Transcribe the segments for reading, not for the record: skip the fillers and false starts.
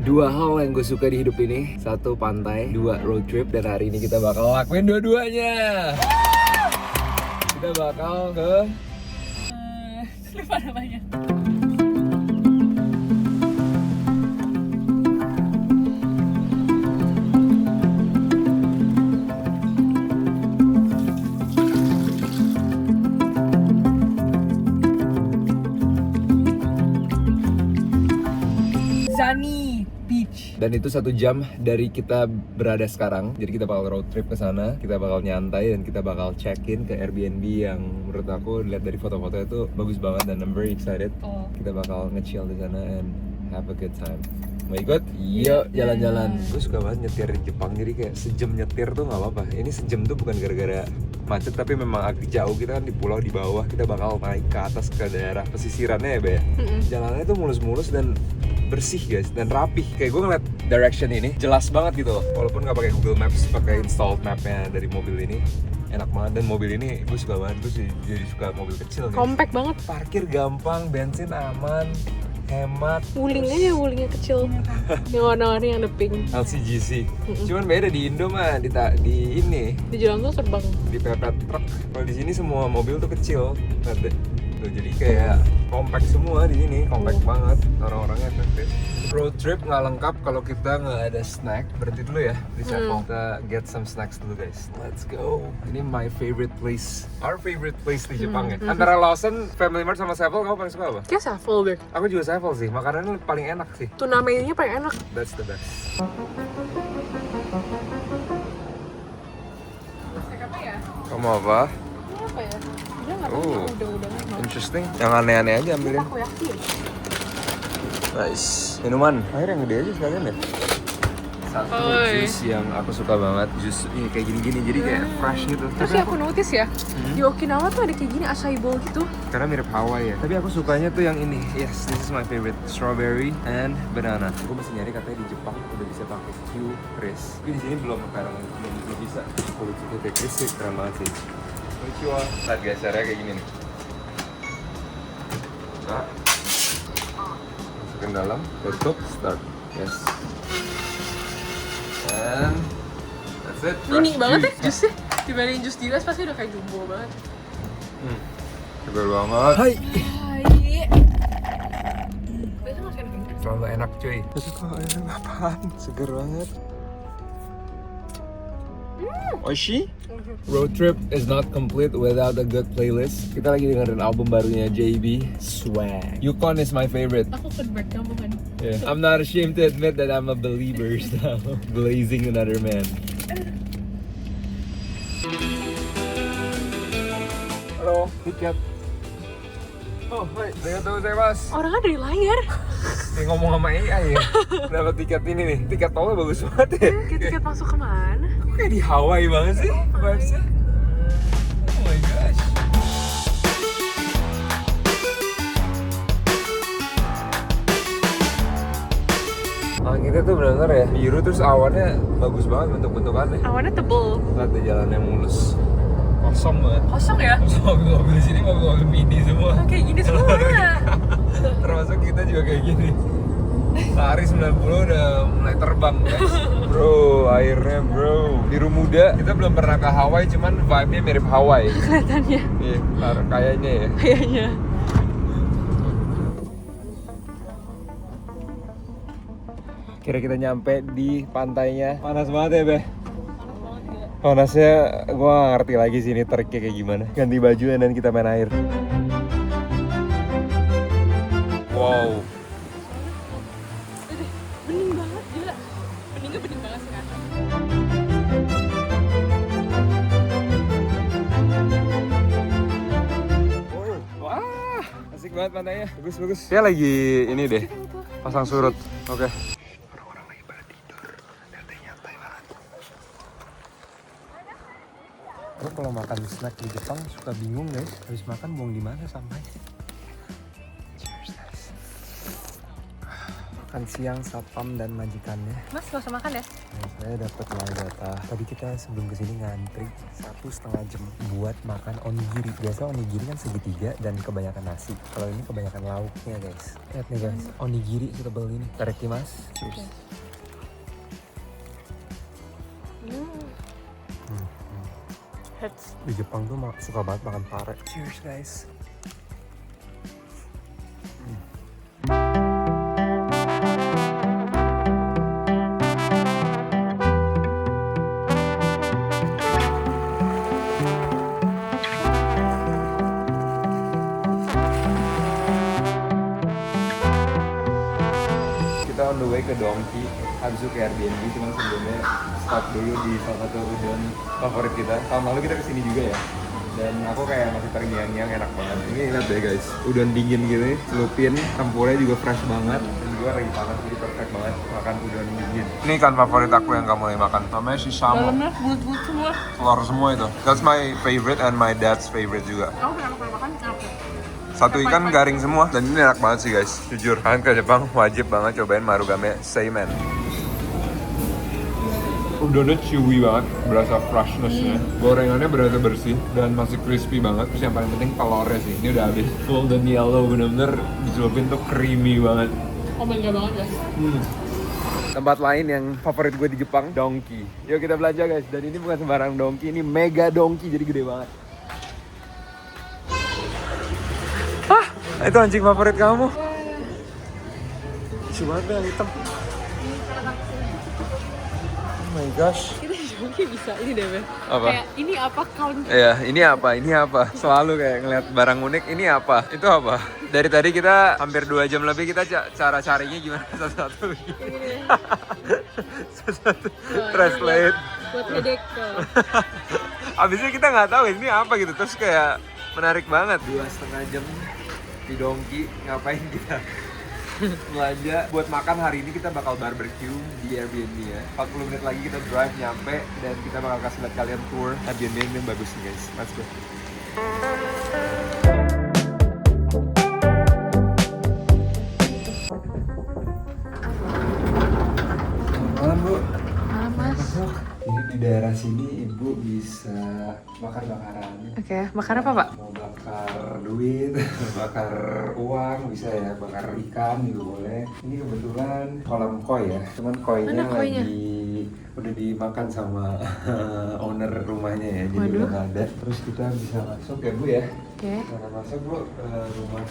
Dua hal yang gue suka di hidup ini, satu pantai, dua road trip, dan hari ini kita bakal lakuin dua-duanya. Kita bakal ke lupa namanya. Zani Beach. dan itu 1 jam dari kita berada sekarang. Jadi kita bakal road trip ke sana, kita bakal nyantai dan kita bakal check-in ke Airbnb yang menurut aku lihat dari foto-foto itu bagus banget dan I'm very excited. Oh. Kita bakal nge-chill di sana and have a good time. Mau ikut? Yuk jalan-jalan. Gue suka banget nyetir di Jepang, jadi kayak sejam nyetir tuh nggak apa-apa. Ini sejam tuh bukan gara-gara macet, tapi memang agak jauh. Kita kan di pulau di bawah, kita bakal naik ke atas ke daerah pesisirannya ya, Be. Jalannya tuh mulus-mulus dan bersih guys, dan rapih. Kayak gue ngeliat direction ini jelas banget gitu loh. Walaupun nggak pakai Google Maps, pakai installed mapnya dari mobil ini, enak banget. Dan mobil ini gue suka banget, gue jadi suka mobil kecil guys. Compact banget. Parkir gampang, bensin aman, hemat. Wulingnya kecil. Yang warna-warni yang the pink. LCGC. Cuman beda di Indo mah di ini Di jalan tuh terbang. di pepet truk. Kalau di sini semua mobil tuh kecil. Lihat deh. Tuh, jadi kayak compact semua di sini, compact banget. Orang-orangnya efektif. Road trip nggak lengkap kalau kita nggak ada snack. Berhenti dulu ya di Sevel. Kita get some snacks dulu guys. Let's go. Ini my favorite place. Our favorite place di Jepang ya. Antara Lawson, Family Mart sama Sevel, kamu paling suka apa? Kayak Sevel deh. Aku juga Sevel sih. Makanannya paling enak sih. Tuna meinya paling enak. That's the best. Masak apa ya? Kamu apa? Ini apa ya? Udah nggak tahu. Udah. Interesting. Yang aneh-aneh aja ambilin. Takoyaki ya? Nice. Minuman. Air yang gede aja sekalian deh. Satu jus yang aku suka banget. Jus ini kayak gini-gini. Jadi kayak fresh gitu. Terus ya aku notice ya, di Okinawa tuh ada kayak gini acai bowl gitu. Karena mirip Hawaii ya. Tapi aku sukanya tuh yang ini. Yes, this is my favorite. Strawberry and banana. Aku masih nyari katanya di Jepang udah bisa pakai Q-Cris. Tapi di sini belum bisa. Kulit kayak Chris sih keren banget sih. Konnichiwa. Lihat guys, caranya kayak gini nih. Nah. Masukin dalam, tutup, start. Yes. And that's it. Mini Fresh banget ya juice. jusnya. Dibanding jus di gelas pasti udah kayak jumbo banget. Segar banget. Hai. Biasa nggak sih enak. Terlalu enak cuy. Terus kok enak apaan? Segar banget. Oishi? Road trip is not complete without a good playlist. Kita lagi dengerin album barunya JB, Swag. Yukon is my favorite. Aku convert kamu kan. Yeah. I'm not ashamed to admit that I'm a believer now. Blazing another man. Halo, tiket. Oh, hai. Arigatou gozaimasu. Orangnya dari layar. Kayak ngomong sama AI ya. Dapat tiket ini nih. Tiket tolnya bagus banget ya. Kayak tiket masuk kemana? Kok kayak di Hawaii banget sih vibes-nya. Oh my gosh. Langitnya tuh benar-benar ya biru, terus awannya bagus banget bentuk-bentukannya. Awannya tebel. Lihat deh jalannya mulus. Kosong banget. Kosong ya? Kosong, mobil di sini mobil mini semua. Kayak gini semua. Termasuk kita juga kayak gini. Lari 90 udah mulai terbang guys. Bro, airnya bro biru muda. Kita belum pernah ke Hawaii, cuman vibe-nya mirip Hawaii. Kelihatannya. Iya, kayaknya ya. Kayaknya. Kira kita nyampe di pantainya. Panas banget ya, Be? Panasnya gue gak ngerti lagi sih ini triknya kayak gimana. Ganti baju dan kita main air. Wow. Bening banget gila. Beningnya bening banget sih kan. Wah, asik banget pantainya. Bagus. Saya lagi ini deh, pasang surut. Oke. Orang-orang lagi pada tidur. Lihatnya nyantai banget. Gue kalau makan snack di Jepang suka bingung guys. Habis makan buang di mana sampai. Cheers guys. makan siang satpam dan majikannya. Mas gak usah makan ya? Nah, saya dapat lah jatah. Tadi kita sebelum kesini ngantri 1,5 jam buat makan onigiri. Biasa onigiri kan segitiga dan kebanyakan nasi. Kalau ini kebanyakan lauknya guys. Lihat nih guys, onigiri setebel ini. Itadakimasu. Cheers. Hurts. Di Jepang tuh suka banget makan pare. Cheers guys. Kita on the way ke Donki, habis itu ke Airbnb, cuma sebelumnya stop dulu di salah satu udon favorit kita. Tahun lalu kita kesini juga ya, dan aku kayak masih terngiang-ngiang, enak banget. Ini lihat deh guys, udon dingin gitu, celupin, tempurnya juga fresh banget, dan juga lagi panas, jadi perfect banget makan udon dingin. Ini kan favorit aku yang kamu lagi makan, namanya shishamo. Dalamnya bulut-bulut semua. Telur semua itu. That's my favorite and my dad's favorite juga. Kamu pernah makan apa? Satu ikan garing semua, dan ini enak banget sih guys, jujur. Kalian ke Jepang wajib banget cobain Marugame Seimen. Udonnya chewy banget, berasa freshness-nya. Gorengannya berasa bersih dan masih crispy banget. Terus yang paling penting telurnya sih, ini udah habis golden yellow, bener-bener dicelupin tuh creamy banget. Oh bangga banget ya. Tempat lain yang favorit gue di Jepang, Donki. Yuk kita belanja guys, dan ini bukan sembarang Donki, ini mega Donki, jadi gede banget. Itu anjing favorit kamu. Cuma tuh yang hitam. Oh my gosh. Kita juga bisa ini deh, Ben. Apa? Kayak ini apa count? Iya, ini apa? Ini apa? Selalu kayak ngeliat barang unik, ini apa? Itu apa? Dari tadi kita hampir 2 jam lebih, kita cara carinya gimana satu-satu. Satu-satu. Translate. Buat ngedek tuh. Abisnya kita nggak tahu ini apa gitu, terus kayak menarik banget. 2,5 jam di Donki, ngapain kita? Belanja buat makan. Hari ini kita bakal barbecue di Airbnb ya. 40 menit lagi kita drive nyampe, dan kita bakal kasih lihat kalian tour Airbnb yang bagus nih guys. Let's go. Malam Bu. Malam Mas. Jadi di daerah sini ibu bisa bakar-bakaran. Oke, makan apa Pak? Mau bakar duit, bakar uang bisa ya, bakar ikan juga boleh. Ini kebetulan kolam koi ya, cuman koinya Mana koinya? lagi udah dimakan sama owner rumahnya ya, jadi Waduh. udah nggak ada. Terus kita bisa masuk ya Bu ya. Oke. Kita masuk Bu ke rumah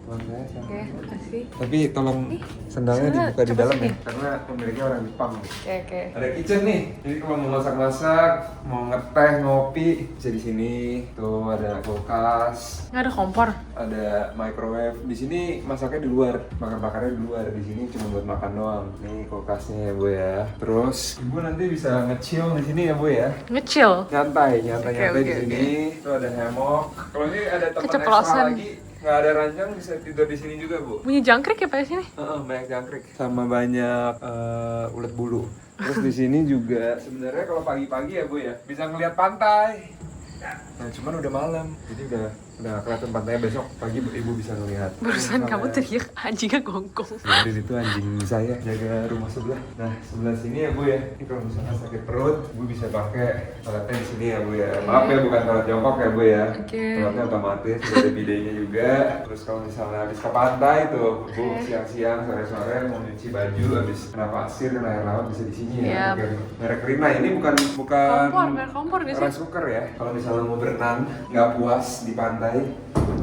teman saya. Oke, makasih. Tapi tolong sendalnya sendal dibuka di coba dalam sini. ya, karena pemiliknya orang Jepang. Oke. Ada kitchen nih, jadi kalau mau masak-masak, mau ngeteh, ngopi, bisa di sini. Tuh ada kulkas, Nggak ada kompor. ada microwave. Di sini masaknya di luar, bakar-bakarnya di luar. Di sini cuma buat makan doang. Nih kulkasnya ya Bu ya. Terus ibu nanti bisa nge-chill di sini ya Bu ya. Ngecil. Nyantai di Oke, sini. Tuh ada hammock. Kalau ini ada tempat ekstra Keceplosan. lagi, nggak ada ranjang, bisa tidur di sini juga Bu. Bunyi jangkrik ya Pak di sini? Banyak jangkrik sama banyak ulet bulu. Terus di sini juga sebenarnya kalau pagi-pagi ya Bu ya bisa ngeliat pantai. Nah cuman udah malam, jadi udah nggak kelihatan pantainya. Besok pagi ibu bisa ngelihat. Barusan kamu teriak anjingnya gonggong. Jadi itu anjing saya jaga rumah sebelah. Nah sebelah sini ya Bu ya. Ini kalau misalnya sakit perut, Bu bisa pakai toiletnya di sini ya Bu ya. Maaf ya bukan toilet jongkok ya Bu ya. Oke. Toiletnya otomatis, ada bidenya juga. Terus kalau misalnya habis ke pantai tuh, Bu siang-siang, sore-sore mau nyuci baju, habis kena pasir, kena air laut bisa di sini ya. Iya. Pakai merek Rina. Ini bukan Kompor, kompor nggak sih? rice cooker ya. Kalau misalnya mau berenang, nggak puas di pantai,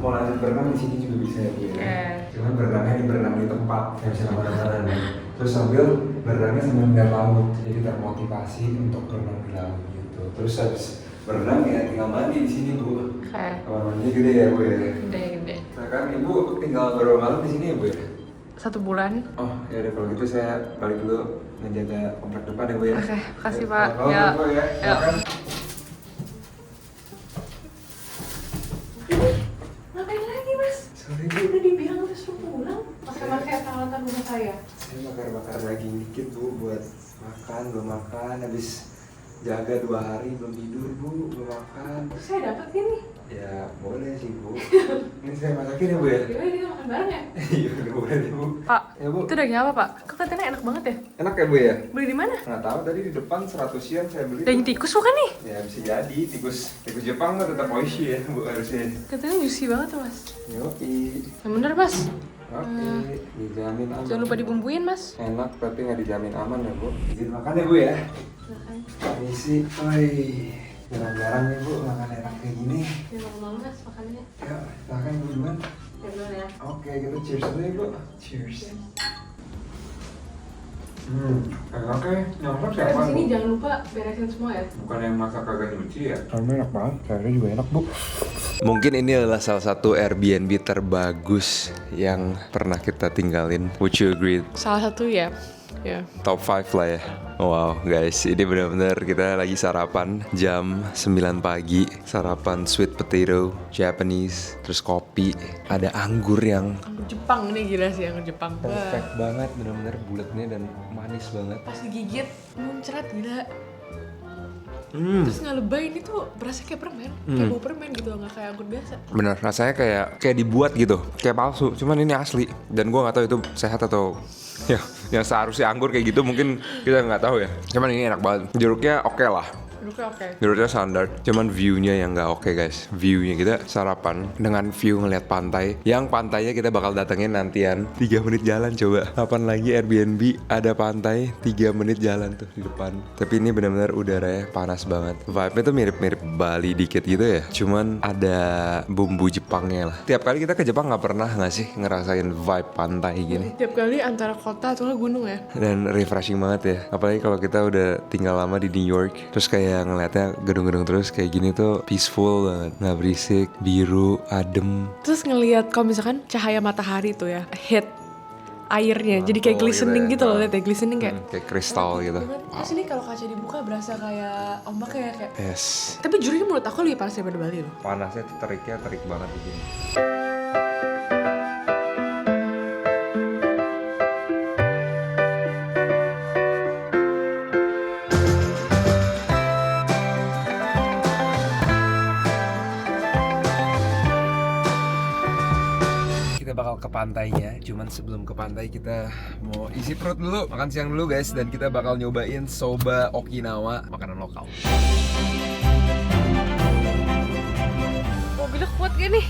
mau lanjut berenang di sini juga bisa ya Bu ya. Oke. Cuman berenang di tempat, nggak bisa kemana-mana nih. Terus sambil berenangnya sambil melihat laut, jadi termotivasi untuk berenang di laut gitu. Terus habis berenang ya tinggal mandi di sini Bu. Oke. Kamar mandinya gede ya Bu ya. Gede. Nah kan Ibu tinggal berapa malam di sini ya Bu ya? 1 bulan. Oh ya udah, kalau gitu saya balik dulu ngejaga komplek depan ya Bu ya. Oke, makasih, Pak. Oh, Ya. Bu ya. Ya. Makan. Ngapain lagi Mas? Sorry Bu. Udah dibilang udah suruh pulang. Pakai peralatan rumah saya. Saya bakar-bakar daging dikit Bu buat makan, belum makan, habis jaga 2 hari belum tidur Bu, belum makan. Terus saya dapat ini. Ya boleh sih Bu. Ini saya masakin ya Bu ya? Gimana kita makan bareng ya? Iya udah boleh deh Bu. Pak, Ya Bu. Itu daging apa Pak? Kok kelihatannya enak banget ya? Enak ya Bu ya? Beli di mana? Nggak tahu tadi di depan 100 yen saya beli. Daging tikus bukan nih? Ya bisa jadi tikus Jepang mah tetap oishi ya Bu harusnya. Katanya juicy banget tuh Mas. Yoi. Yang bener Mas. Oke, dijamin aman. Jangan lupa dibumbuin Mas. Enak tapi nggak dijamin aman ya Bu. Izin makan ya Bu ya. Permisi. Oi. Jarang-jarang nih Bu makan enak kayak gini. Ya mau Mas makannya. Ya, makan Bu duluan. Ya duluan ya. Oke, kita cheers dulu ya Bu. Cheers. Enak ya. Yang masak siapa Di sini Bu? jangan lupa beresin semua ya. Bukan yang masak kagak nyuci ya? Karena enak banget, sayurnya juga enak Bu. Mungkin ini adalah salah satu Airbnb terbagus yang pernah kita tinggalin. Would you agree? Salah satu ya. Ya. Top 5 lah ya. Wow guys, ini benar-benar kita lagi sarapan jam 9 pagi. Sarapan sweet potato, Japanese, terus kopi. Ada anggur yang Anggur Jepang nih gila sih anggur Jepang. perfect banget, benar-benar bulatnya dan manis banget. Pas digigit muncrat gila. Terus nggak lebay, ini tuh berasa kayak permen, kayak bau permen gitu, nggak kayak anggur biasa. Bener, rasanya kayak dibuat gitu, kayak palsu. Cuman ini asli. Dan gue nggak tahu itu sehat atau ya yang seharusnya anggur kayak gitu mungkin kita nggak tahu ya. Cuman ini enak banget. Jeruknya oke lah. Oke. Jeruknya standar, cuman view-nya yang nggak oke guys. View-nya kita sarapan dengan view ngeliat pantai. Yang pantainya kita bakal datengin nantian 3 menit jalan coba. Kapan lagi Airbnb ada pantai 3 menit jalan tuh di depan. Tapi ini benar-benar udaranya panas banget. Vibe-nya tuh mirip-mirip Bali dikit gitu ya. Cuman ada bumbu Jepangnya lah. Tiap kali kita ke Jepang nggak pernah nggak sih ngerasain vibe pantai gini. Tiap kali antara kota atau gunung ya. Dan refreshing banget ya. Apalagi kalau kita udah tinggal lama di New York. Terus kayak ngeliatnya gedung-gedung terus kayak gini tuh peaceful banget. Nggak berisik, biru, adem. Terus ngelihat kalau misalkan cahaya matahari tuh ya hit airnya, jadi kayak Mantul glistening gitu ya. gitu loh, lihat ya glistening kayak. Kayak kristal gitu. Terus ini kalau kaca dibuka berasa kayak ombaknya kayak. Yes. Tapi jujur ini menurut aku lebih panas daripada Bali loh. Panasnya tuh teriknya terik banget di sini. Kita bakal ke pantainya, cuman sebelum ke pantai kita mau isi perut dulu, makan siang dulu guys, dan kita bakal nyobain soba Okinawa, makanan lokal. Mobilnya kuat gak nih?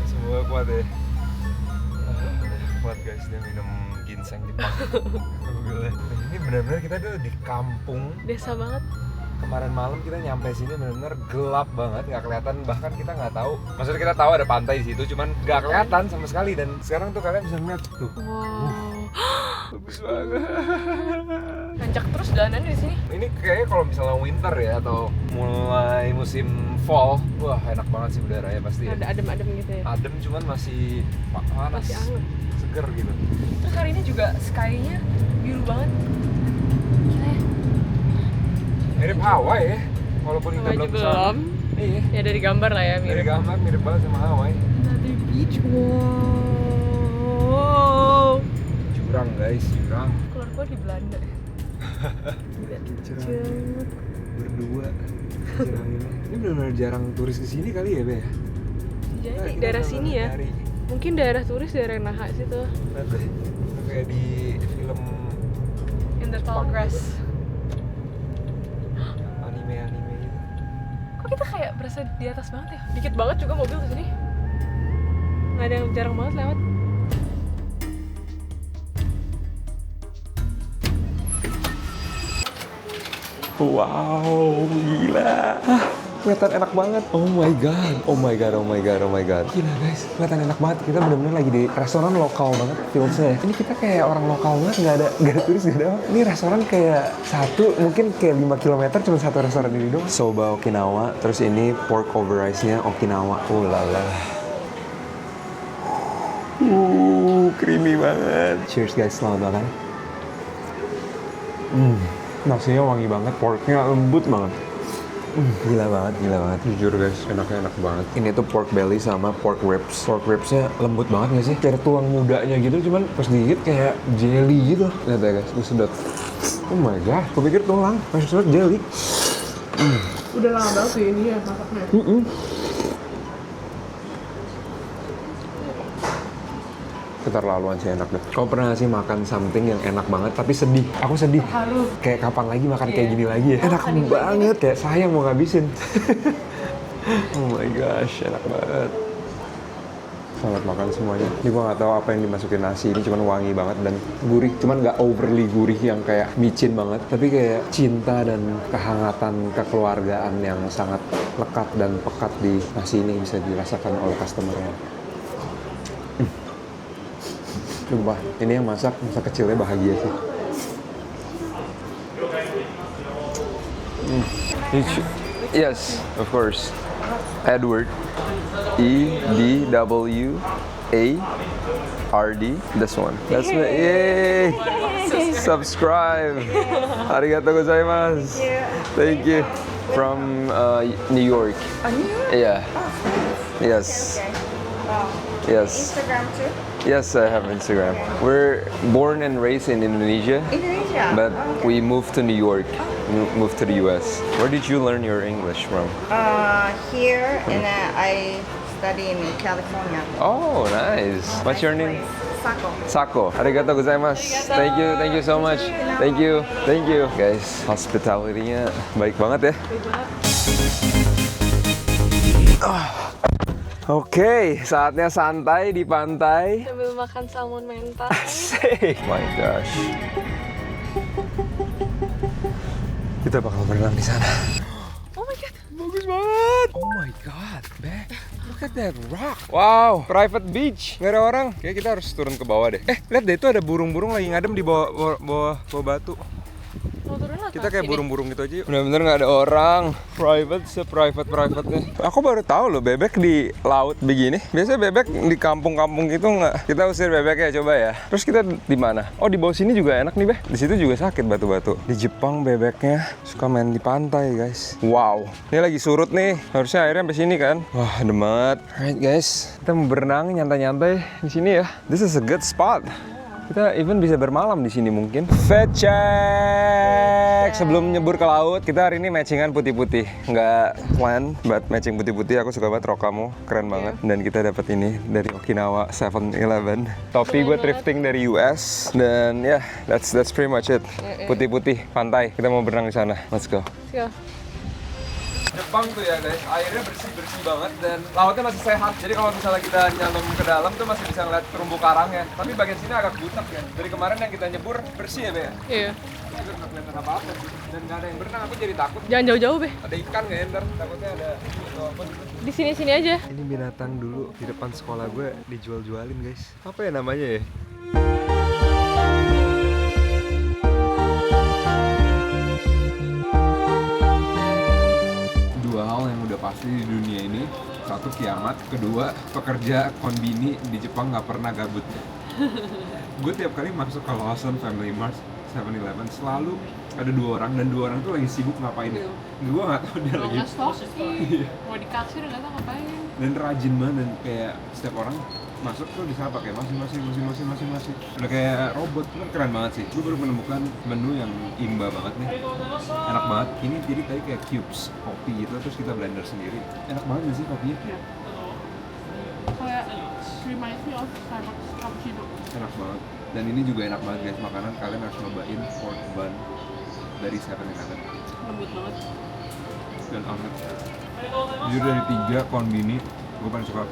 Semoga kuat ya. Kuat guys, dia minum ginseng Jepang. Alhamdulillah. Nah, ini benar-benar kita tuh di kampung. Desa banget. Kemarin malam kita nyampe sini benar-benar gelap banget, nggak kelihatan, bahkan kita nggak tahu. Maksudnya kita tahu ada pantai di situ, cuman nggak kelihatan sama sekali. Dan sekarang tuh kalian bisa ngeliat tuh. Wow. Bagus banget. Nanjak terus jalanannya di sini. Ini kayaknya kalau misalnya winter ya atau mulai musim fall, wah enak banget sih udaranya pasti. Ada adem-adem gitu ya. Adem cuman masih panas, Masih anget. seger gitu. Terus hari ini juga sky-nya biru banget. Gila ya. Mirip Hawaii ya, walaupun kita Hawaii belum belum. kesana. Iya. Ya dari gambar lah ya Dari mirip. gambar mirip banget sama Hawaii. Another beach. Wow. Jurang guys, jurang. Keluar di Belanda. Jurang berdua. Jurang ini. Ini benar-benar jarang turis kesini kali ya, Be? Jadi daerah sini ya. Mungkin daerah turis daerah Naha situ. Lihat deh, kayak di film In the tall Jepang grass. gitu. Anime gitu. Kok kita kayak berasa di atas banget ya? Dikit banget juga mobil kesini. Nggak ada yang jarang banget lewat. Wow, gila. Kelihatan enak banget. Oh my god. Oh my god, oh my god, oh my god. Gila guys, kelihatan enak banget. Kita benar-benar lagi di restoran lokal banget feelsnya. Ini kita kayak orang lokal banget, nggak ada turis, nggak ada apa. Ini restoran kayak mungkin kayak 5 km cuma satu restoran ini doang. Soba Okinawa, terus ini pork over rice-nya Okinawa. Oh lala. Creamy banget. Cheers guys, selamat makan. Nasinya wangi banget, porknya lembut banget. Gila banget. Jujur guys, enak banget. Ini tuh pork belly sama pork ribs. Pork ribsnya lembut banget gak sih? Kayak tulang mudanya gitu, cuman pas digigit kayak jelly gitu. Lihat ya guys, disedot. Oh my god, aku pikir tulang, pas disedot jelly. Udah lama banget sih ini ya masaknya. Keterlaluan sih enak deh. Kau pernah sih makan something yang enak banget tapi sedih? Aku sedih. Haru. Kayak kapan lagi makan kayak gini lagi ya? Enak banget, kayak sayang mau ngabisin. Oh my gosh, enak banget. Selamat makan semuanya. Ini gue nggak tahu apa yang dimasukin nasi. Ini cuman wangi banget dan gurih. Cuman nggak overly gurih yang kayak micin banget. Tapi kayak cinta dan kehangatan kekeluargaan yang sangat lekat dan pekat di nasi ini bisa dirasakan oleh customer-nya. Sumpah, ini yang masak, masa kecilnya bahagia sih. Yes, of course. Edward. EDWARD. This one. That's me. Yay! Subscribe. Arigatou gozaimasu. Thank you. From New York. New York? Yeah. Yes. Okay. Wow. Yes. Instagram too? Yes, I have Instagram. We're born and raised in Indonesia, Indonesia? but Okay. we moved to New York, moved to the US. Where did you learn your English from? Here, and I study in California. Oh, nice. What's your name? Sako. Sako. Arigatou gozaimasu. Thank you so much. Thank you. Guys, hospitality-nya baik banget ya. Oke, saatnya santai di pantai. Sambil makan salmon mentah. Asik. My gosh. Kita bakal berenang di sana. Oh my god. Bagus banget. Oh my god, Bek. Look at that rock. Wow, private beach. Nggak ada orang. Kayak kita harus turun ke bawah deh. Lihat deh, itu ada burung-burung lagi ngadem di bawah batu. Mau turun lah. Kita kayak burung-burung gitu aja yuk. Bener-bener nggak ada orang. Private, se-private-privatenya. Aku baru tahu loh bebek di laut begini. Biasanya bebek di kampung-kampung gitu nggak. Kita usir bebeknya coba ya. Terus kita di mana? Oh, di bawah sini juga enak nih, Beh. Di situ juga sakit batu-batu. Di Jepang bebeknya suka main di pantai, guys. Wow. Ini lagi surut nih. Harusnya airnya sampai sini kan. Wah, adem banget. Alright, guys. Kita mau berenang nyantai-nyantai di sini ya. This is a good spot. Kita even bisa bermalam di sini mungkin. Fit check. Sebelum nyebur ke laut, kita hari ini matchingan putih-putih. Nggak plan, but matching putih-putih. Aku suka banget rok kamu, keren banget. Dan kita dapat ini dari Okinawa 7-Eleven. Topi gue thrifting dari US. Dan ya, yeah, that's pretty much it. Putih-putih, pantai. Kita mau berenang di sana. Let's go. Let's go. Jepang tuh ya guys, airnya bersih-bersih banget dan lautnya masih sehat. Jadi kalau misalnya kita nyalem ke dalam tuh masih bisa ngeliat terumbu karangnya. Tapi bagian sini agak butek ya. Dari kemarin yang kita nyebur bersih ya, Be ya? Iya. Itu nggak kelihatan apa-apa sih. Dan nggak ada yang berenang, aku jadi takut. Jangan jauh-jauh, Be. Ada ikan nggak ya ntar? Takutnya ada atau apa gitu. Di sini-sini aja. Ini binatang dulu di depan sekolah gue dijual-jualin guys. Apa ya namanya ya? Dua hal yang udah pasti di dunia ini. Satu, kiamat. Kedua, pekerja konbini di Jepang nggak pernah gabut. Gue tiap kali masuk ke Lawson, Family Mart, 7-Eleven selalu ada dua orang dan dua orang tuh lagi sibuk ngapain ya? Gue nggak tahu dia lagi. Mau di kasir nggak tahu ngapain. Dan rajin banget dan kayak setiap orang masuk tuh disapa kayak masing-masing. Udah kayak robot, itu kan keren banget sih. Gue baru menemukan menu yang imba banget nih. Enak banget. Ini jadi tadi kayak cubes kopi gitu terus kita blender sendiri. Enak banget gak sih kopinya? Kayak reminds me of Starbucks cappuccino. Enak banget. Dan ini juga enak banget guys, makanan kalian harus cobain pork bun dari 7-Eleven. Lembut banget. Dan anget. Jujur dari 3 konbini, gue paling suka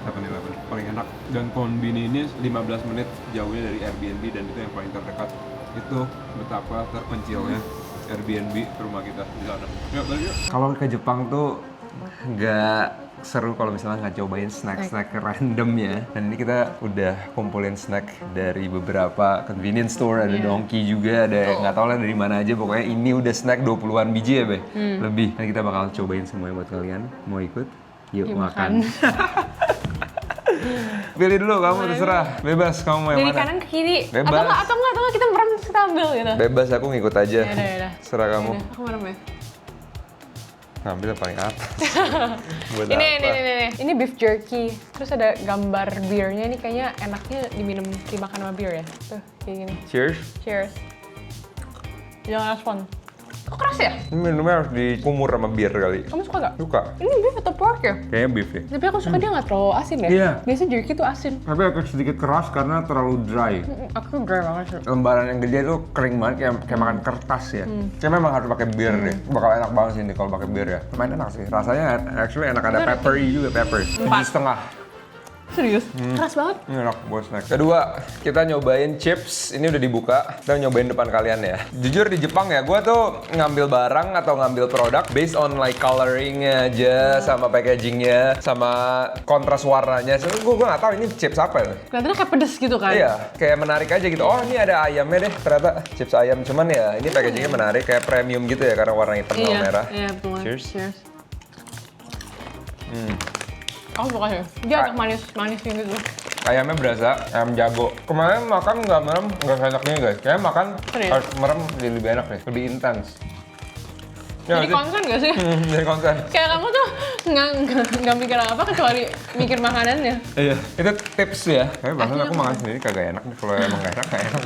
7-Eleven, paling enak. Dan konbini ini 15 menit jauhnya dari Airbnb dan itu yang paling terdekat. Itu betapa terpencilnya Airbnb ke rumah kita di sana. Yuk, balik yuk. Kalau ke Jepang tuh nggak seru kalau misalnya nggak cobain snack-snack random ya. Dan ini kita udah kumpulin snack dari beberapa convenience store, ada Donkey juga, ada nggak tahu lah dari mana aja. Pokoknya ini udah snack 20-an biji ya, Be? Lebih. Dan kita bakal cobain semuanya buat kalian. Mau ikut? Yuk makan. Pilih dulu, kamu terserah. Bebas, kamu mau yang Dari mana? kanan ke kiri. Bebas. Atau nggak kita merem kita ambil gitu. Bebas, aku ngikut aja. Yaudah. Serah kamu. Yaudah, aku merem ya. Ngambil yang paling atas. Buat Ini, apa? ini beef jerky. Terus ada gambar beernya nih, kayaknya enaknya diminum dimakan sama beer ya. Tuh, kayak gini. Cheers. Cheers. Jangan respon. Kok keras ya? Ini minumnya harus dikumur sama bir kali. Kamu suka gak? Suka. Ini beef atau pork ya? Kayaknya beef ya. Tapi aku suka dia nggak terlalu asin ya. Iya. Biasanya jerky tuh asin. Tapi agak sedikit keras karena terlalu dry. Aku dry banget sih. Lembaran yang gede tuh kering banget kayak makan kertas ya. Kayak memang harus pakai bir deh. Bakal enak banget sih ini kalau pakai bir ya. Lumayan enak sih. Rasanya actually enak, ada peppery juga, pepper. 7,5. Serius? Keras banget. Ini enak buat snack. Kedua, kita nyobain chips. Ini udah dibuka. Kita nyobain depan kalian ya. Jujur di Jepang ya, gue tuh ngambil barang atau ngambil produk based on like coloringnya aja, sama packagingnya, sama kontras warnanya. So, gue nggak tahu ini chips apa ya. Kelihatannya kayak pedes gitu kan? Iya, kayak menarik aja gitu. Oh, ini ada ayamnya deh. Ternyata chips ayam. Cuman ya, ini packagingnya menarik, kayak premium gitu ya karena warna hitam sama merah. Iya, betul. Cheers. Cheers. Aku suka sih. Dia agak manis gitu. Ayamnya berasa, ayam jago. Kemarin makan nggak merem, nggak enak nih guys. Kayaknya makan Serius? harus merem jadi lebih enak nih, lebih intens. Jadi konsen gak sih? Jadi konsen. Kayak kamu tuh nggak mikir apa kecuali mikir makanannya. Iya. Itu tips ya. Tapi bahkan aku makan sendiri kagak enak nih. Kalau emang nggak enak.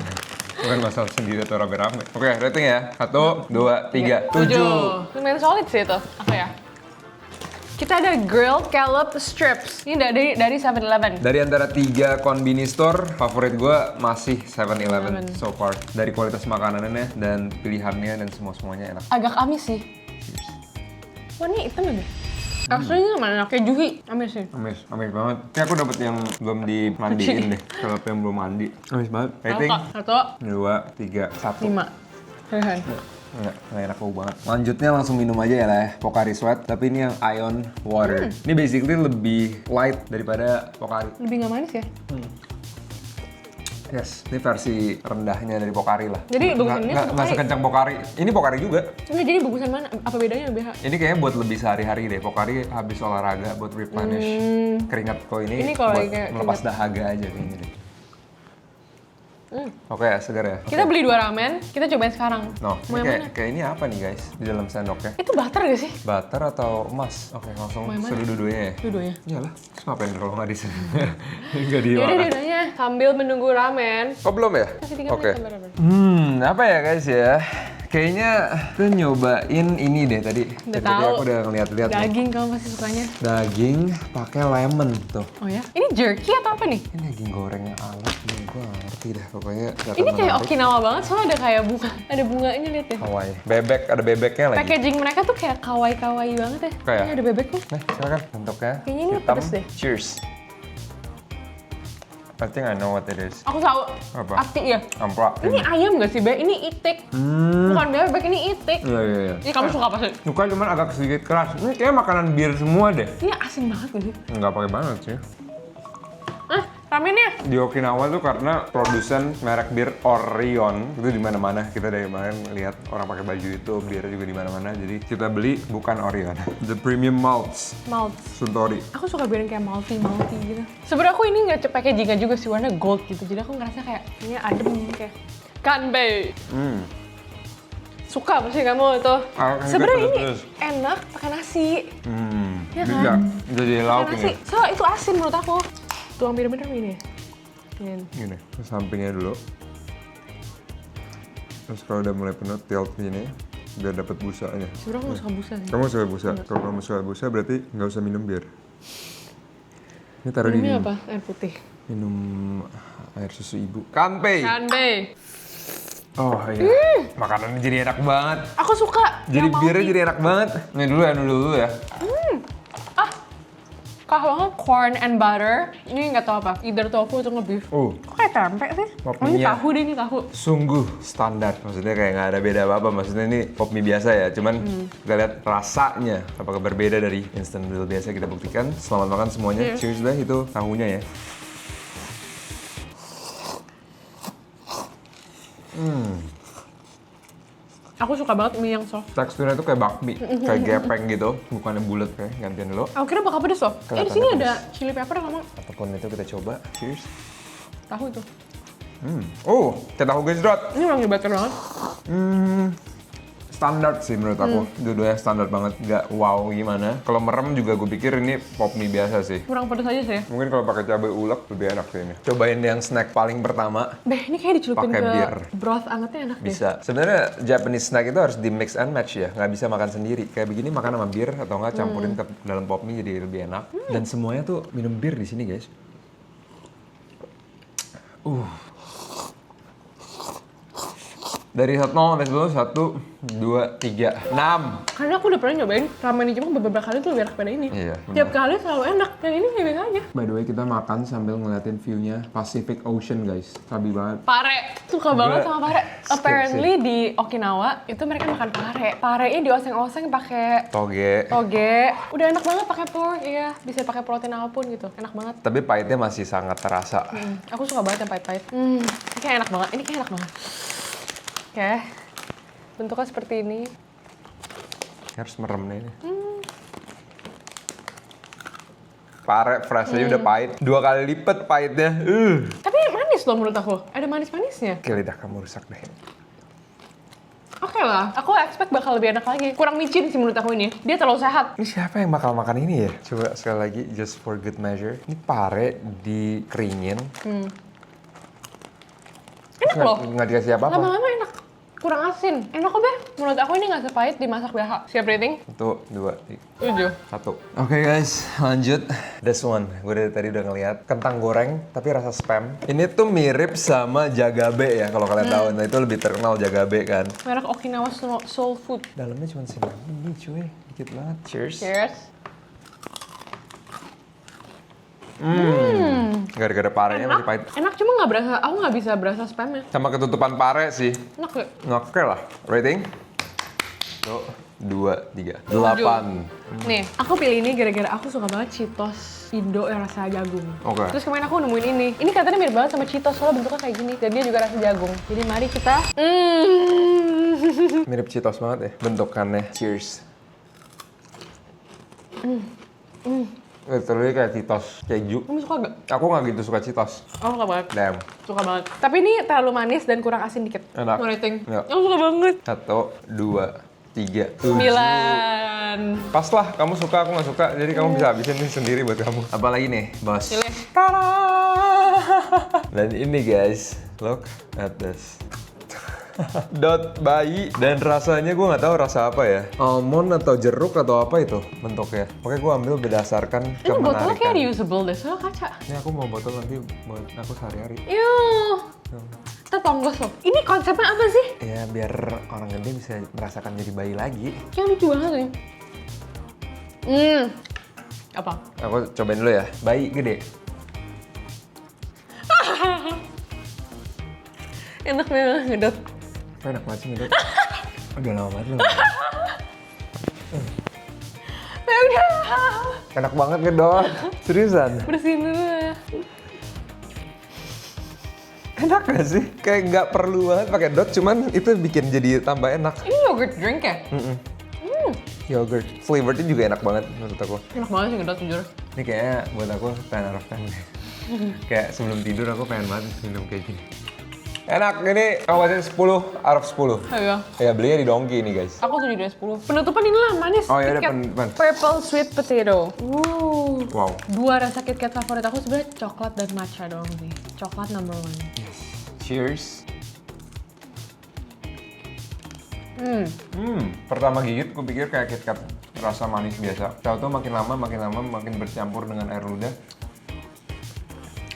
Bukan masalah sendiri atau rame-rame. Oke, rating ya. 1, 2, 3, 7. Lumayan solid sih itu. Apa ya? Kita ada grilled scallop strips. Ini dari 7-Eleven. Dari antara 3 convenience store, favorit gue masih 7-Eleven so far. Dari kualitas makanannya dan pilihannya dan semua-semuanya enak. Agak amis sih. Warnanya hitam ya, Be? Aslinya mana? Kayak juhi. Amis sih. Amis banget. Kayak aku dapet yang belum dimandiin deh. Kalau yang belum mandi. Amis banget. Rating? 1, 2, 3, 1. 5. Keren. Nggak enak banget. Lanjutnya langsung minum aja ya lah ya, Pocari Sweat. Tapi ini yang Ion Water. Ini basically lebih light daripada Pocari. Lebih nggak manis ya? Yes, ini versi rendahnya dari Pocari lah. Jadi bagusan ini nggak Pocari? sekencang Pocari. Ini Pocari juga. Nggak, jadi bagusan mana? Apa bedanya BH? Ini kayaknya buat lebih sehari-hari deh. Pocari habis olahraga buat replenish keringat. Kalau ini kalau buat kayak melepas dahaga aja kayaknya deh. Oke, segar ya. Kita beli 2 ramen, kita cobain sekarang. No, Mau ini yang mana? kayak ini apa nih guys di dalam sendoknya? Itu butter gak sih? Butter atau emas? Oke, langsung Mau yang mana? seru dua-duanya ya? Dua-duanya. Iyalah, terus ngapain kalau nggak di sini? Nggak Yaudah dimakan. dudanya sambil menunggu ramen. Oh belum ya? Masih 3 Oke. menit sabar. Apa ya guys ya? Kayaknya kita nyobain ini deh tadi. Udah Tadi tahu. aku udah ngeliat-liat. nih. Daging kamu pasti sukanya. Daging pakai lemon tuh. Oh ya? Ini jerky atau apa nih? Ini daging goreng yang alot nih, gue nggak ngerti dah pokoknya. Ini kayak Okinawa banget, soalnya ada kayak bunga. Ada bunganya, lihat ya. Hawaii. Bebek, ada bebeknya lagi. Packaging mereka tuh kayak kawaii-kawaii banget ya. Kayak? Ini ada bebeknya. Nih, silakan bentuknya. Kayaknya ini hitam. pedes deh. Cheers. I think I know what it is. Aku tahu. Apa? Ati ya. Amprak. Ini ayam gak sih, Be? Ini itik. Bukan bebek, ini itik. Iya. Ini kamu suka apa sih? Suka cuman agak sedikit keras. Ini kayak makanan bir semua deh. Ini asin banget gak sih? Nggak pakai banget sih. Ramennya. Di Okinawa tuh karena produsen merek bir Orion itu di mana-mana. Kita dari kemarin lihat orang pakai baju itu, bir juga di mana-mana. Jadi kita beli bukan Orion. The Premium Malts Malt. Suntory. Aku suka biarin kayak malty gitu. Sebenarnya aku ini nggak packaging juga sih, warna gold gitu. Jadi aku ngerasa kayak ini adem kayak kanbei. Suka pasti kamu itu. Sebenarnya ini terus. enak pakai nasi. Ya Bisa. kan? Jadi lauk Pakai nasi. ini. So itu asin menurut aku. Tuang bener-bener ini. Gini, terus sampingnya dulu. Terus kalau udah mulai penuh, tilt gini, biar dapat busanya. Sebenarnya aku suka busa sih. Kamu suka busa? Kalau kamu suka busa berarti nggak usah minum bir. Ini taruh di Ini apa? Air putih. minum air susu ibu. Kanpei. Kanbei. Oh iya. Makanannya jadi enak banget. Aku suka. Jadi yang birnya malty. jadi enak banget. Nih dulu ya. Kalau corn and butter, ini nggak tahu apa, either tofu atau nge-beef. Kok kayak tempe sih? Oh, ini Toppingnya. tahu deh, ini tahu. Sungguh standar. Maksudnya kayak nggak ada beda apa-apa. Maksudnya ini pop mie biasa ya. Cuman kita lihat rasanya apakah berbeda dari instant noodle biasa. Kita buktikan. Selamat makan semuanya. Cheers dah itu tahunya ya. Aku suka banget mie yang soft. Teksturnya tuh kayak bakmi, kayak gepeng gitu. Bukannya bulat kayak gantian dulu. Aku kira bakal pedes loh. Di Kelihatannya sini pedes. ada chili pepper sama Apapun itu kita coba. Cheers. tahu itu. Oh, kayak tahu gejrot. Ini wangi butter banget. standar sih menurut aku. Dua-duanya standar banget, nggak wow gimana. Kalau merem juga gue pikir ini pop mie biasa sih. Kurang pedes aja sih. Mungkin kalau pakai cabai ulek lebih enak sih ini. Cobain yang snack paling pertama. Beh, ini kayak dicelupin Pakai ke bir. broth angetnya enak deh. Bisa. Sebenarnya Japanese snack itu harus di mix and match ya, nggak bisa makan sendiri. Kayak begini makan sama bir atau nggak campurin ke dalam pop mie jadi lebih enak. Dan semuanya tuh minum bir di sini guys. Dari 0 sampai 10, 1, 2, 3, 6. Karena aku udah pernah nyobain ramen di Jepang beberapa kali tuh lebih enak pada ini. Iya, Tiap kali selalu enak. Yang ini biasa aja. By the way, kita makan sambil ngeliatin view-nya Pacific Ocean guys. Sabi banget. Pare. Suka banget sama pare. Apparently di Okinawa itu mereka makan pare. Parenya dioseng-oseng pakai Toge. toge. Udah enak banget pakai pork, iya. Bisa pakai protein apapun gitu. Enak banget. Tapi pahitnya masih sangat terasa. Aku suka banget yang pahit-pahit. Ini kayak enak banget. Ini kayak enak banget. Oke. Bentuknya seperti ini. Harus merem nih. Pare fresh aja udah pahit. 2 kali lipat pahitnya. Tapi manis loh menurut aku. Ada manis-manisnya. Oke, lidah kamu rusak deh. Oke lah. Aku expect bakal lebih enak lagi. Kurang micin sih menurut aku ini. Dia terlalu sehat. Ini siapa yang bakal makan ini ya? Coba sekali lagi, just for good measure. Ini pare dikeringin. Enak loh. Nggak dikasih apa-apa. Lama-lama enak. Kurang asin. Enak kok, Beh. Menurut aku ini nggak sepahit dimasak biasa. Siap rating? 1, 2, 7. 1. Oke guys, lanjut. This one, gue dari tadi udah ngeliat. Kentang goreng, tapi rasa spam. Ini tuh mirip sama jagabe ya, kalau kalian tahu. Nah itu lebih terkenal jagabe kan. Merek Okinawa Soul Food. Dalamnya cuma segini cuy, dikit banget. Cheers. Cheers. Gara-gara parenya masih pahit. Enak cuma nggak berasa, aku nggak bisa berasa spamnya. Sama ketutupan pare sih. Enak gak? Oke lah. Rating? 1, 2, 3, 8. Nih, aku pilih ini gara-gara aku suka banget Cheetos Indo yang rasa jagung. Oke. Terus kemarin aku nemuin ini. Ini katanya mirip banget sama Cheetos, soalnya bentuknya kayak gini. Dan dia juga rasa jagung. Jadi mari kita... Mirip Cheetos banget ya bentukannya. Cheers. Literally kayak Cheetos keju. Kamu suka gak? Aku nggak gitu suka Cheetos. Aku suka banget. Damn. Suka banget. Tapi ini terlalu manis dan kurang asin dikit. Enak. Mau rating? Ya. Aku suka banget. 1, 2, 3, 7. 9. Pas lah, kamu suka, aku nggak suka. Jadi kamu bisa habisin ini sendiri buat kamu. Apalagi nih, bos? Pilih. Tada! Dan ini guys, look at this. Dot bayi dan rasanya gue nggak tahu rasa apa ya, almond atau jeruk atau apa itu bentuknya. Oke, gue ambil berdasarkan Ini botolnya kayak kemenarikan. reusable deh, soalnya kaca. Ini aku mau botol nanti buat aku sehari-hari. Yuh. Kita tonggos loh. Ini konsepnya apa sih? Ya biar orang gede bisa merasakan jadi bayi lagi. Yang lucu banget nih. Apa? Aku cobain dulu ya, bayi gede. Enak banget ngedot. Enak banget sih ngedot. Udah lama banget loh. Ya udah. Enak banget ngedot. Seriusan. Bersihin dulu ya. Enak gak sih? Kayak nggak perlu banget pakai dot, cuman itu bikin jadi tambah enak. Ini yogurt drink ya? Yogurt. Flavornya juga enak banget menurut aku. Enak banget sih ngedot jujur. Ini kayaknya buat aku 10 out of 10 deh. Kayak sebelum tidur aku pengen banget minum kayak gini. Enak, ini aku kasih 10 out of 10. Ayo. Ya belinya di Donkey ini guys. Aku 7 dari 10. Penutupan inilah manis. Oh, iya, KitKat depan. Purple sweet potato. Wow. Dua rasa KitKat favorit aku sebenarnya coklat dan matcha doang sih. Coklat number 1. Cheers. Pertama gigit aku pikir kayak KitKat rasa manis biasa. Tahu-tahu makin lama makin bercampur dengan air ludah.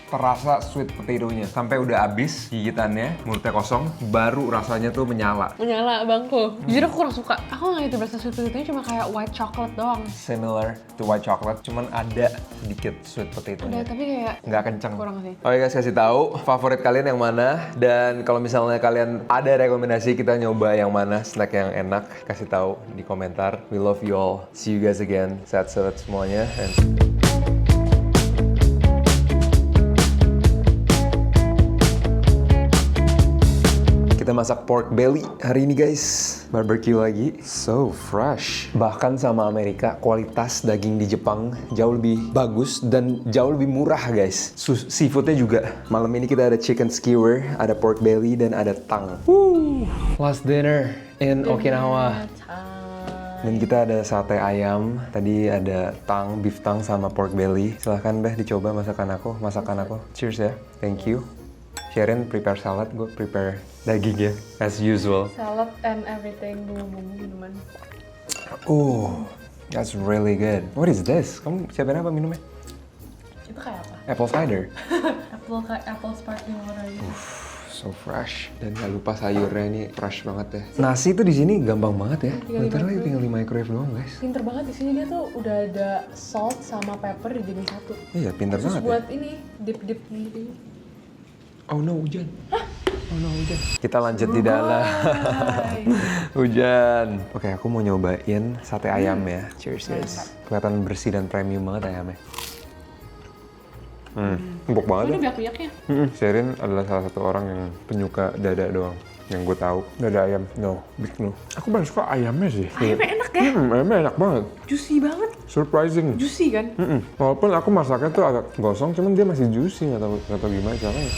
Terasa sweet potato-nya. Sampai udah habis gigitannya, mulutnya kosong, baru rasanya tuh menyala. Menyala bangku. Jujur aku kurang suka. Aku nggak gitu berasa sweet potato-nya cuma kayak white chocolate doang. Similar to white chocolate, cuman ada sedikit sweet Udah, potato-nya. tapi kayak Nggak kenceng. kurang sih. Oke guys, kasih tahu favorit kalian yang mana, dan kalau misalnya kalian ada rekomendasi kita nyoba yang mana snack yang enak, kasih tahu di komentar. We love you all. See you guys again. Sehat-sehat semuanya. And... Kita masak pork belly hari ini guys. Barbecue lagi. So fresh. Bahkan sama Amerika, kualitas daging di Jepang jauh lebih bagus dan jauh lebih murah guys. Seafoodnya juga. Malam ini kita ada chicken skewer, ada pork belly, dan ada tang. Woo! Last dinner in Okinawa. Time. Dan kita ada sate ayam, tadi ada beef tang sama pork belly. Silahkan deh dicoba masakan aku. Cheers ya, thank you. Sharon prepare salad, gue prepare daging ya, as usual. Salad and everything, bumbu-bumbu minuman. Oh, that's really good. What is this? Kamu siapin apa minumnya? Itu kayak apa? Apple cider. Apple sparkling water gitu. So fresh. Dan gak lupa sayurnya ini fresh banget ya. Nasi tuh di sini gampang banget ya. Bentar lagi tinggal di microwave doang guys. Pinter banget di sini, dia tuh udah ada salt sama pepper dijadiin satu. Iya pinter Terus banget ya. buat ini dip gitu. Oh no, hujan. Oh no, hujan. Kita lanjut di dalam. Hujan. Oke, aku mau nyobain sate ayam ya. Cheers guys. Kelihatan bersih dan premium banget ayamnya. Empuk banget ya. Ada minyak-minyaknya. Sherin adalah salah satu orang yang penyuka dada doang. Yang gue tahu, dada ayam. No, big no. Aku paling suka ayamnya sih. Ayamnya enak ya? Ayamnya enak banget. Juicy banget. Surprising. Juicy kan? Walaupun aku masaknya tuh agak gosong, cuman dia masih juicy, nggak tahu gimana caranya.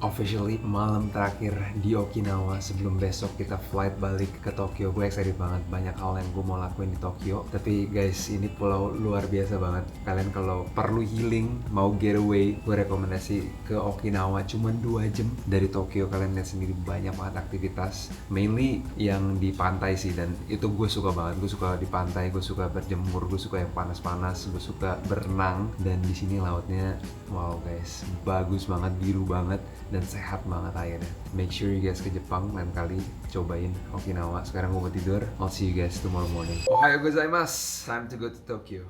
Officially malam terakhir di Okinawa sebelum besok kita flight balik ke Tokyo. Gue excited banget, banyak hal yang gue mau lakuin di Tokyo. Tapi guys, ini pulau luar biasa banget. Kalian kalau perlu healing, mau getaway, gue rekomendasi ke Okinawa. Cuman 2 jam dari Tokyo, kalian lihat sendiri banyak banget aktivitas. Mainly yang di pantai sih, dan itu gue suka banget. Gue suka di pantai, gue suka berjemur, gue suka yang panas-panas, gue suka berenang. Dan di sini lautnya, wow guys, bagus banget, biru banget. Dan sehat banget airnya. Make sure you guys ke Jepang lain kali cobain Okinawa. Sekarang gue mau tidur. I'll see you guys tomorrow morning. Ohayo gozaimasu. Time to go to Tokyo.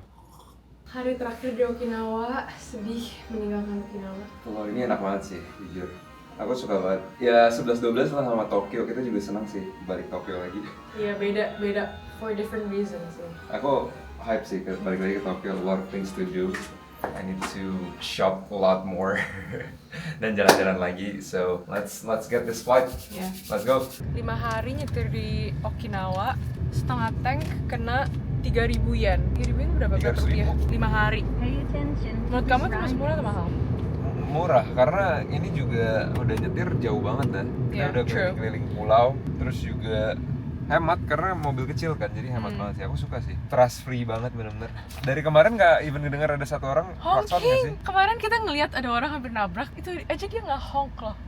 Hari terakhir di Okinawa, sedih meninggalkan Okinawa. Kalau ini enak banget sih, jujur. Aku suka banget. Ya 11-12 lah sama Tokyo. Kita juga senang sih balik Tokyo lagi. Iya beda for different reasons sih. Aku hype sih balik lagi ke Tokyo. A lot of things to do. I need to shop a lot more dan jalan-jalan lagi. So let's get this flight. Yeah. Let's go. 5 hari nyetir di Okinawa, setengah tank kena 3.000 yen. 3.000 yen berapa 300.000? rupiah? 5 hari. Menurut kamu itu masih murah atau mahal? Murah karena ini juga udah nyetir jauh banget kan. Kita Yeah, udah true. keliling pulau, terus juga hemat karena mobil kecil kan, jadi hemat banget sih. Aku suka sih. Trust free banget bener-bener. Dari kemarin nggak even ngedenger ada satu orang klakson nggak sih? Honking! Kemarin kita ngelihat ada orang hampir nabrak, itu aja dia nggak honk loh.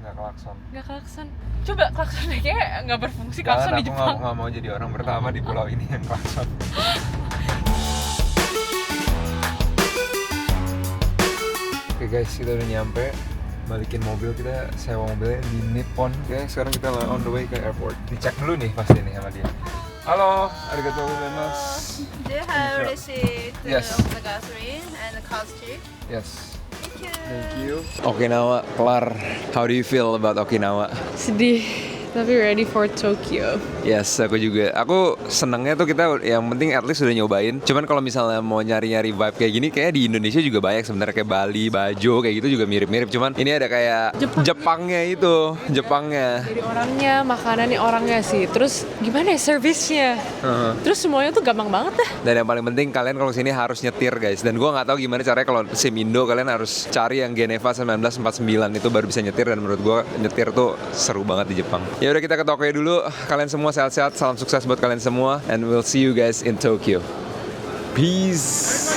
Nggak klakson. Nggak klakson. Coba klaksonnya kayak nggak berfungsi Jangan, klakson di aku Jepang. nggak mau jadi orang pertama di pulau ini yang klakson. Oke guys, kita udah nyampe. Balikin mobil, kita sewa mobilnya di Nippon. Oke, sekarang kita on the way ke airport. Dicek dulu nih pasti nih sama dia. Halo, arigatou gozaimasu. Do you have receipt Yes. of the gasoline and the cost too? Yes. Thank you. Thank you. Okinawa kelar. How do you feel about Okinawa? Sedih, tapi ready for Tokyo. Yes, aku juga. Aku senengnya tuh kita yang penting at least udah nyobain. Cuman kalau misalnya mau nyari-nyari vibe kayak gini, kayak di Indonesia juga banyak sebenarnya, kayak Bali, Bajo kayak gitu juga mirip-mirip. Cuman ini ada kayak Jepangnya itu, Jepangnya. Dari orangnya, makanannya orangnya sih. Terus gimana ya service-nya? Terus semuanya tuh gampang banget dah. Dan yang paling penting kalian kalau sini harus nyetir guys. Dan gua nggak tahu gimana caranya kalau SIM Indo, kalian harus cari yang Geneva 1949 itu baru bisa nyetir. Dan menurut gua nyetir tuh seru banget di Jepang. Ya udah, kita ke Tokyo dulu. Kalian semua sehat-sehat, salam sukses buat kalian semua, and we'll see you guys in Tokyo. Peace.